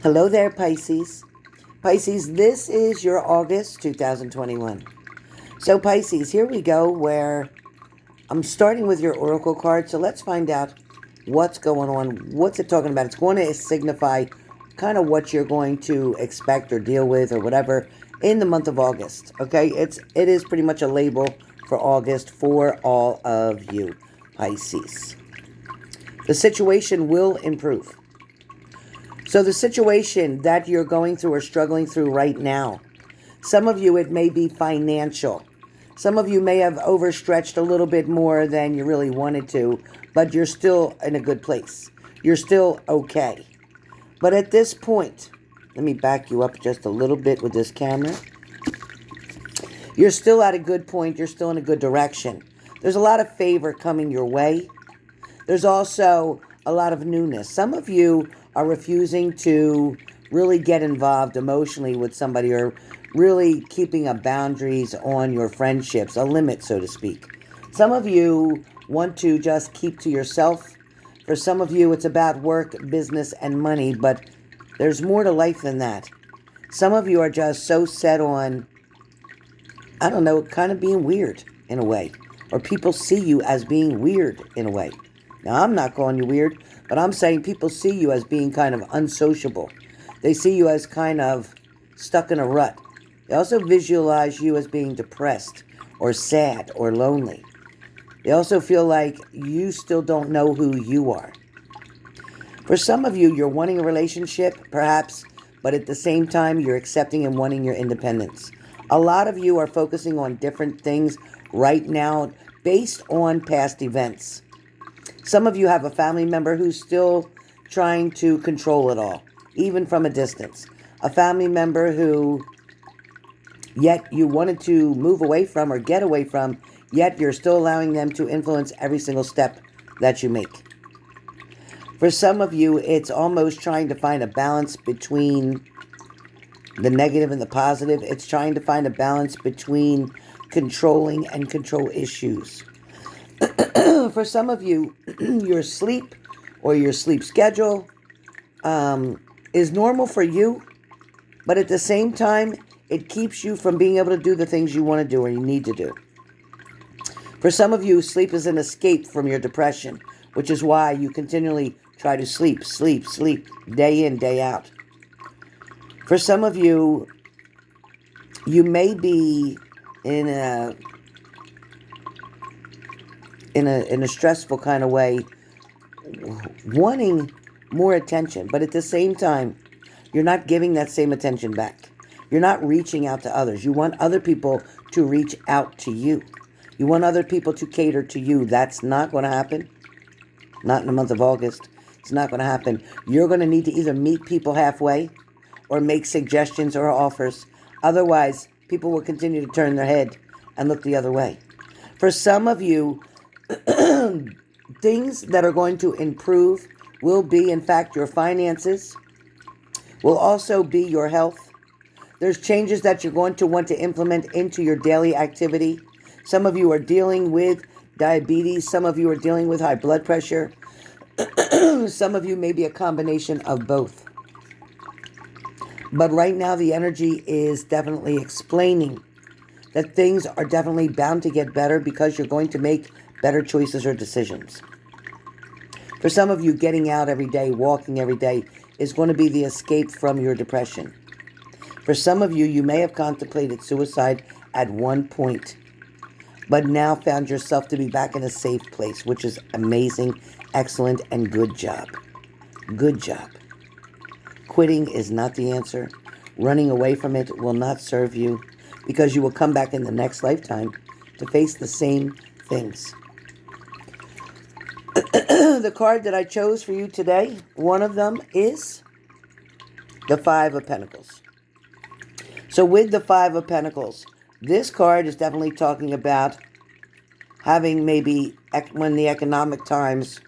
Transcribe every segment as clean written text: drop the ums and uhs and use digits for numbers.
Hello there, Pisces. Pisces, this is your August 2021. So, Pisces, here we go, where I'm starting with your oracle card. So, let's find out what's going on. What's it talking about? It's going to signify kind of what you're going to expect or deal with or whatever in the month of August. Okay, it is pretty much a label for August for all of you, Pisces. The situation will improve. So the situation that you're going through or struggling through right now, some of you, it may be financial. Some of you may have overstretched a little bit more than you really wanted to, but you're still in a good place. You're still okay. But at this point, let me back you up just a little bit with this camera. You're still at a good point. You're still in a good direction. There's a lot of favor coming your way. There's also a lot of newness. Some of you are refusing to really get involved emotionally with somebody or really keeping up boundaries on your friendships, a limit, so to speak. Some of you want to just keep to yourself. For some of you, it's about work, business, and money, but there's more to life than that. Some of you are just so set on, I don't know, kind of being weird in a way, or people see you as being weird in a way. Now, I'm not calling you weird, but I'm saying people see you as being kind of unsociable. They see you as kind of stuck in a rut. They also visualize you as being depressed or sad or lonely. They also feel like you still don't know who you are. For some of you, you're wanting a relationship, perhaps, but at the same time, you're accepting and wanting your independence. A lot of you are focusing on different things right now based on past events. Some of you have a family member who's still trying to control it all, even from a distance. A family member who yet you wanted to move away from or get away from, yet you're still allowing them to influence every single step that you make. For some of you, it's almost trying to find a balance between the negative and the positive. It's trying to find a balance between controlling and control issues. For some of you, your sleep or your sleep schedule is normal for you, but at the same time, it keeps you from being able to do the things you want to do or you need to do. For some of you, sleep is an escape from your depression, which is why you continually try to sleep, day in, day out. For some of you, you may be in a stressful kind of way, wanting more attention, but at the same time, you're not giving that same attention back. You're not reaching out to others. You want other people to reach out to you. You want other people to cater to you. That's not going to happen. Not in the month of August. It's not going to happen. You're going to need to either meet people halfway or make suggestions or offers. Otherwise, people will continue to turn their head and look the other way. For some of you, things that are going to improve will be, in fact, your finances, will also be your health. There's changes that you're going to want to implement into your daily activity. Some of you are dealing with diabetes. Some of you are dealing with high blood pressure. Some of you may be a combination of both. But right now, the energy is definitely explaining that things are definitely bound to get better because you're going to make better choices or decisions. For some of you, getting out every day, walking every day is going to be the escape from your depression. For some of you, you may have contemplated suicide at one point, but now found yourself to be back in a safe place, which is amazing, excellent, and good job. Good job. Quitting is not the answer. Running away from it will not serve you because you will come back in the next lifetime to face the same things. The card that I chose for you today, one of them is the Five of Pentacles. So with the Five of Pentacles, this card is definitely talking about having maybe when the economic times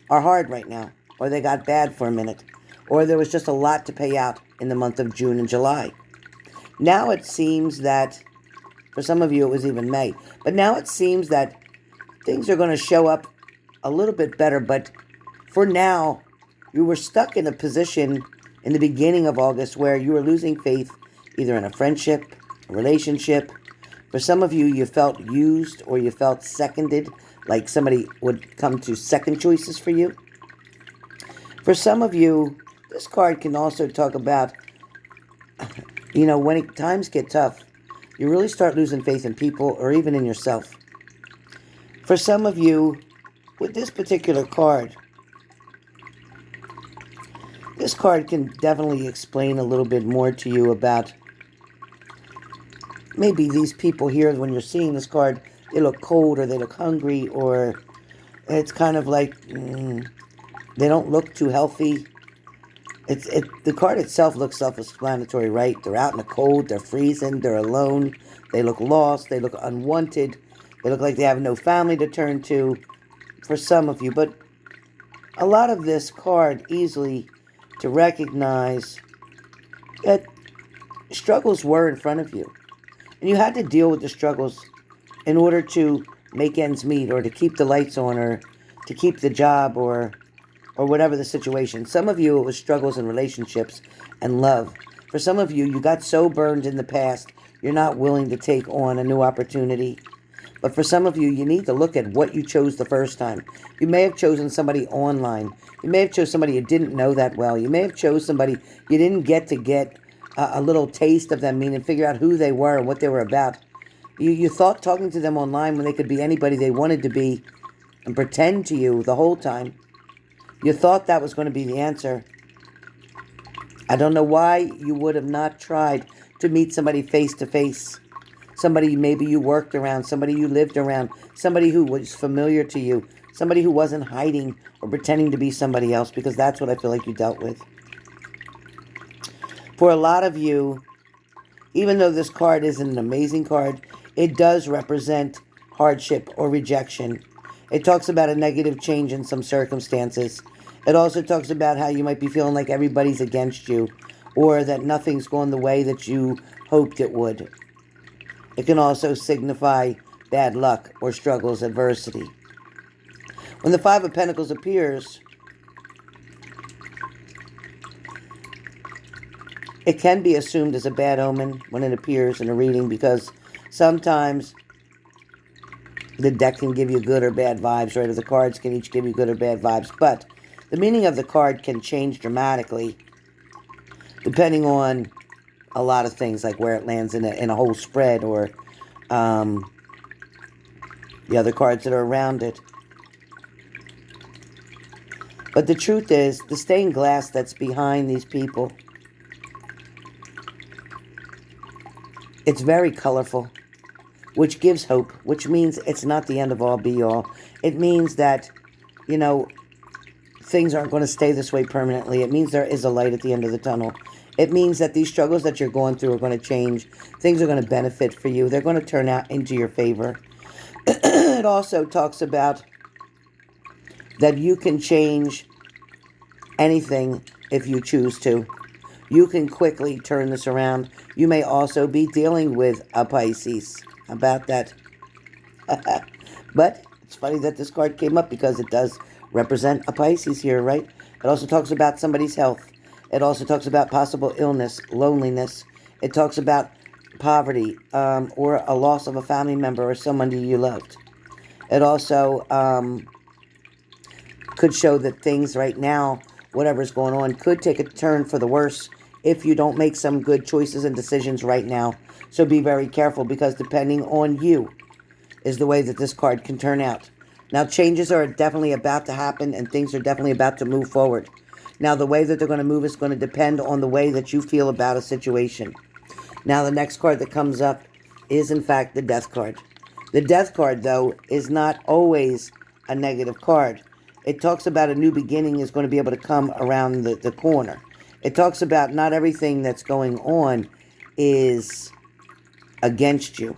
are hard right now, or they got bad for a minute, or there was just a lot to pay out in the month of June and July. Now it seems that, for some of you it was even May, but now it seems that things are going to show up a little bit better, but for now, you were stuck in a position in the beginning of August where you were losing faith either in a friendship, a relationship. For some of you, you felt used or you felt seconded, like somebody would come to second choices for you. For some of you, this card can also talk about, when times get tough, you really start losing faith in people or even in yourself. For some of you, with this particular card, this card can definitely explain a little bit more to you about maybe these people here. When you're seeing this card, they look cold or they look hungry, or it's kind of like they don't look too healthy. The card itself looks self-explanatory, right? They're out in the cold, they're freezing, they're alone, they look lost, they look unwanted, they look like they have no family to turn to for some of you. But a lot of this card easily to recognize that struggles were in front of you. And you had to deal with the struggles in order to make ends meet or to keep the lights on or to keep the job or whatever the situation. Some of you, it was struggles in relationships and love. For some of you, you got so burned in the past, you're not willing to take on a new opportunity. But for some of you, you need to look at what you chose the first time. You may have chosen somebody online. You may have chosen somebody you didn't know that well. You may have chosen somebody you didn't get a little taste of them, meaning figure out who they were and what they were about. You thought talking to them online when they could be anybody they wanted to be and pretend to you the whole time. You thought that was going to be the answer. I don't know why you would have not tried to meet somebody face to face. Somebody maybe you worked around, somebody you lived around, somebody who was familiar to you, somebody who wasn't hiding or pretending to be somebody else, because that's what I feel like you dealt with. For a lot of you, even though this card isn't an amazing card, it does represent hardship or rejection. It talks about a negative change in some circumstances. It also talks about how you might be feeling like everybody's against you or that nothing's going the way that you hoped it would. It can also signify bad luck or struggles, adversity. When the Five of Pentacles appears, it can be assumed as a bad omen when it appears in a reading, because sometimes the deck can give you good or bad vibes, right? Or the cards can each give you good or bad vibes. But the meaning of the card can change dramatically depending on a lot of things, like where it lands in a whole spread or the other cards that are around it. But the truth is, the stained glass that's behind these people, it's very colorful, which gives hope, which means it's not the end of all be all. It means that, things aren't going to stay this way permanently. It means there is a light at the end of the tunnel. It means that these struggles that you're going through are going to change. Things are going to benefit for you. They're going to turn out into your favor. It also talks about that you can change anything if you choose to. You can quickly turn this around. You may also be dealing with a Pisces. How about that? But it's funny that this card came up because it does represent a Pisces here, right? It also talks about somebody's health. It also talks about possible illness, loneliness. It talks about poverty or a loss of a family member or somebody you loved. It also could show that things right now, whatever's going on, could take a turn for the worse if you don't make some good choices and decisions right now. So be very careful, because depending on you is the way that this card can turn out. Now, changes are definitely about to happen and things are definitely about to move forward. Now, the way that they're going to move is going to depend on the way that you feel about a situation. Now, the next card that comes up is, in fact, the Death card. The Death card, though, is not always a negative card. It talks about a new beginning is going to be able to come around the corner. It talks about not everything that's going on is against you.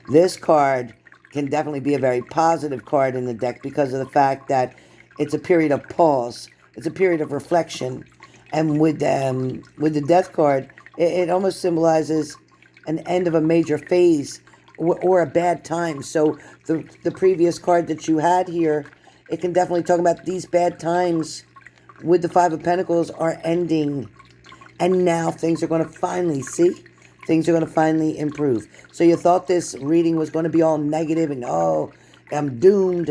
This card can definitely be a very positive card in the deck because of the fact that it's a period of pause. It's a period of reflection. And with the Death card, it almost symbolizes an end of a major phase or a bad time. So the previous card that you had here, it can definitely talk about these bad times with the Five of Pentacles are ending And now things are going to finally, see? Things are going to finally improve. So you thought this reading was going to be all negative and, oh, I'm doomed.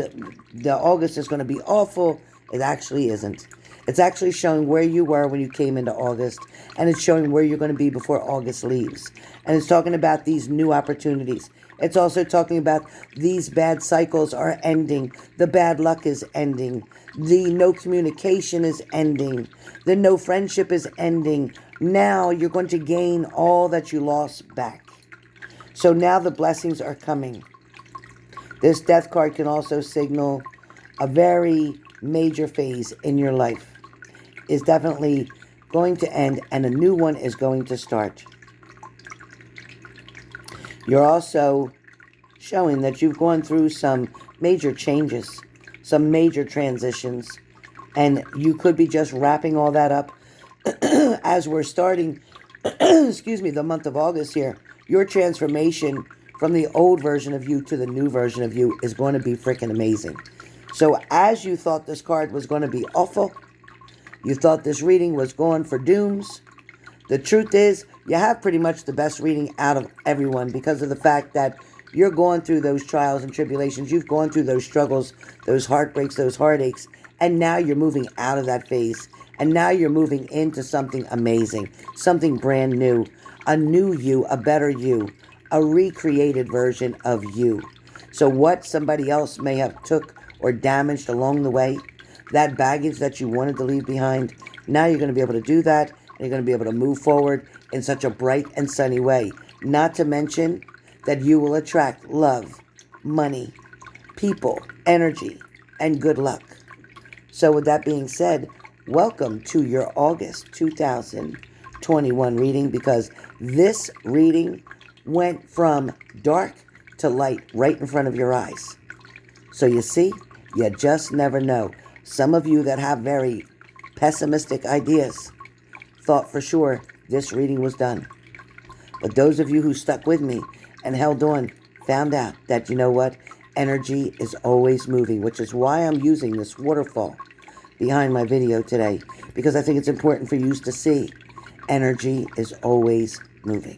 The August is going to be awful. It actually isn't. It's actually showing where you were when you came into August, and it's showing where you're going to be before August leaves. And it's talking about these new opportunities. It's also talking about these bad cycles are ending. The bad luck is ending. The no communication is ending. The no friendship is ending. Now you're going to gain all that you lost back. So now the blessings are coming. This death card can also signal a very major phase in your life is definitely going to end, and a new one is going to start. You're also showing that you've gone through some major changes, some major transitions, and you could be just wrapping all that up as we're starting, excuse me, the month of August here. Your transformation from the old version of you to the new version of you is going to be freaking amazing. So as you thought this card was going to be awful, you thought this reading was going for dooms, the truth is you have pretty much the best reading out of everyone because of the fact that you're going through those trials and tribulations. You've gone through those struggles, those heartbreaks, those heartaches, and now you're moving out of that phase. And now you're moving into something amazing, something brand new, a new you, a better you, a recreated version of you. So what somebody else may have took or damaged along the way, that baggage that you wanted to leave behind, now you're going to be able to do that, and you're going to be able to move forward in such a bright and sunny way. Not to mention that you will attract love, money, people, energy, and good luck. So with that being said, welcome to your August 2021 reading, because this reading went from dark to light right in front of your eyes. So you see, you just never know. Some of you that have very pessimistic ideas thought for sure this reading was done. But those of you who stuck with me and held on found out that, you know what, energy is always moving, which is why I'm using this waterfall behind my video today, because I think it's important for you to see energy is always moving.